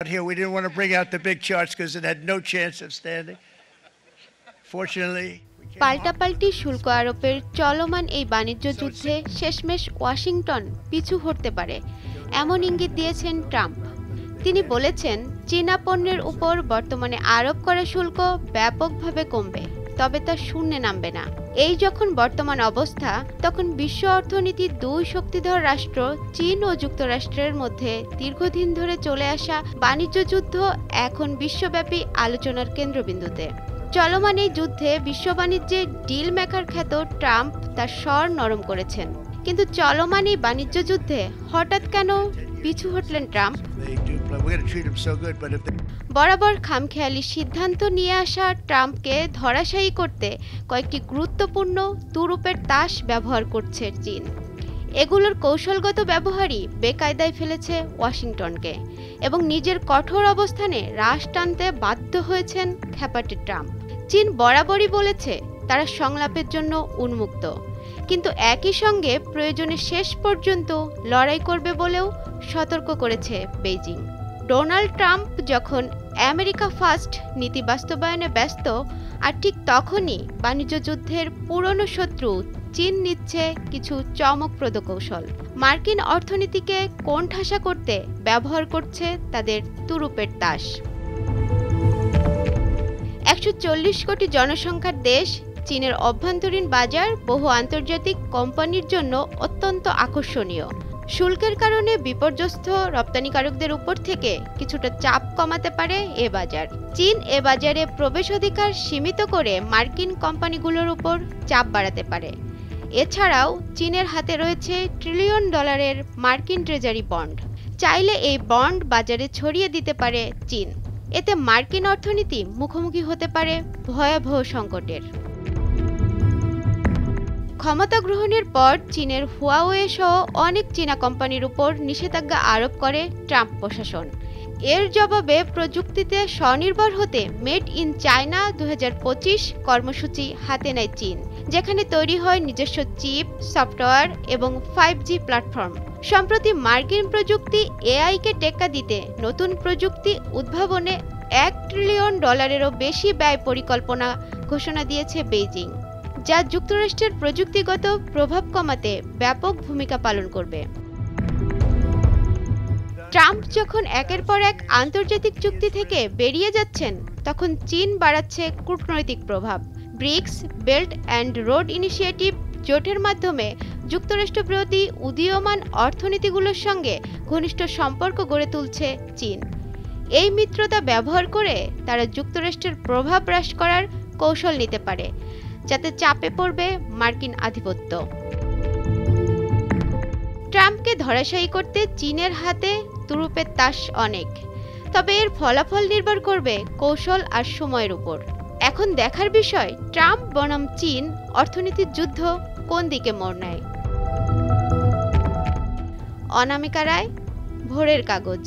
Here, we didn't want to bring out the big charts because it had no chance of standing. Fortunately, পাল্টাপাল্টি শুল্ক আরোপের চলমান এই বাণিজ্য যুদ্ধে শেষমেশ ওয়াশিংটন পিছু হটতে পারে এমন ইঙ্গিত দিয়েছেন ট্রাম্প। তিনি বলেছেন, চীনা পণ্যের উপর বর্তমানে আরোপ করা শুল্ক ব্যাপকভাবে কমবে, তবে তা শূন্যে নামবে না। এই যখন বর্তমান অবস্থা, তখন বিশ্ব অর্থনীতির দুই শক্তিধর রাষ্ট্র চীন ও যুক্তরাষ্ট্রের মধ্যে দীর্ঘদিন ধরে চলে আসা বাণিজ্য যুদ্ধ এখন বিশ্বব্যাপী আলোচনার কেন্দ্রবিন্দুতে। চলমান এই যুদ্ধে বিশ্ব বাণিজ্যে ডিল মেকার খ্যাত ট্রাম্প তার স্বর নরম করেছেন। কিন্তু চলমান এই বাণিজ্য যুদ্ধে হঠাৎ কেন পিছু হটলেন ট্রাম্প? বরাবর খামখেয়ালি সিদ্ধান্ত নিয়ে আসা ট্রাম্পকে ধরাশায়ী করতে কয়েকটি গুরুত্বপূর্ণ তুরুপের তাস ব্যবহার করছে চীন। এগুলোর কৌশলগত ব্যবহারই বেকায়দায় ফেলেছে ওয়াশিংটনকে এবং নিজের কঠোর অবস্থানে রাশ টানতে বাধ্য হয়েছেন খ্যাপাটে ট্রাম্প। চীন বরাবরই বলেছে তারা সংলাপের জন্য উন্মুক্ত, কিন্তু একই সঙ্গে প্রয়োজনে শেষ পর্যন্ত লড়াই করবে বলেও সতর্ক করেছে বেইজিং। ডোনাল্ড ট্রাম্প যখন আমেরিকা ফার্স্ট নীতি বাস্তবায়নে ব্যস্ত, আর ঠিক তখনই বাণিজ্য যুদ্ধের পুরনো শত্রু চীন নিচ্ছে কিছু চমকপ্রদ কৌশল। মার্কিন অর্থনীতিকে কোণঠাসা করতে ব্যবহার করছে তাদের তুরুপের তাস। ১৪০ কোটি জনসংখ্যার দেশ চীনের অভ্যন্তরীণ বাজার বহু আন্তর্জাতিক কোম্পানির জন্য অত্যন্ত আকর্ষণীয়। শুল্কের কারণে বিপর্যস্ত রপ্তানিকারকদের উপর থেকে কিছুটা চাপ কমাতে পারে এ বাজার। চীন এ বাজারে প্রবেশাধিকার সীমিত করে মার্কিন কোম্পানিগুলোর উপর চাপ বাড়াতে পারে। এছাড়াও চীনের হাতে রয়েছে ট্রিলিয়ন ডলারের মার্কিন ট্রেজারি বন্ড। চাইলে এই বন্ড বাজারে ছড়িয়ে দিতে পারে চীন। এতে মার্কিন অর্থনীতি মুখোমুখি হতে পারে ভয়াবহ সংকটের। ক্ষমতা গ্রহণের পর চীনের হুয়াওয়ে সহ অনেক চীনা কোম্পানির উপর নিষেধাজ্ঞা আরোপ করে ট্রাম্প প্রশাসন। এর জবাবে প্রযুক্তিতে স্বনির্ভর হতে মেড ইন চায়না ২০২৫ কর্মসূচি হাতে নেয় চীন, যেখানে তৈরি হয় নিজস্ব চিপ, সফটওয়্যার এবং 5G প্ল্যাটফর্ম। সম্প্রতি মার্কিন প্রযুক্তি এআইকে টেক্কা দিতে নতুন প্রযুক্তি উদ্ভাবনে $1 ট্রিলিয়নেরও বেশি ব্যয় পরিকল্পনা ঘোষণা দিয়েছে বেইজিং, যা যুক্তরাষ্ট্রের প্রযুক্তিগত প্রভাব কমাতে ব্যাপক ভূমিকা পালন করবে। ট্রাম্প যখন একের পর এক আন্তর্জাতিক চুক্তি থেকে বেরিয়ে যাচ্ছেন, তখন চীন বাড়াচ্ছে কূটনৈতিক প্রভাব। BRICS, belt and road initiative জোটের মাধ্যমে যুক্তরাষ্ট্র বিরোধী উদীয়মান অর্থনীতিগুলোর সঙ্গে ঘনিষ্ঠ সম্পর্ক গড়ে তুলছে চীন। এই মিত্রতা ব্যবহার করে তারা যুক্তরাষ্ট্রের প্রভাব হ্রাস করার কৌশল নিতে পারে, যাতে চাপে পড়বে মার্কিন আধিপত্য। ট্রাম্পকে ধরাশায়ী করতে চীনের হাতে তুরুপের তাস অনেক, তবে এর ফলাফল নির্ভর করবে কৌশল আর সময়ের উপর। এখন দেখার বিষয় ট্রাম্প বনাম চীন অর্থনীতির যুদ্ধ কোন দিকে মোড় নেয়। অনামিকা রায়, ভোরের কাগজ।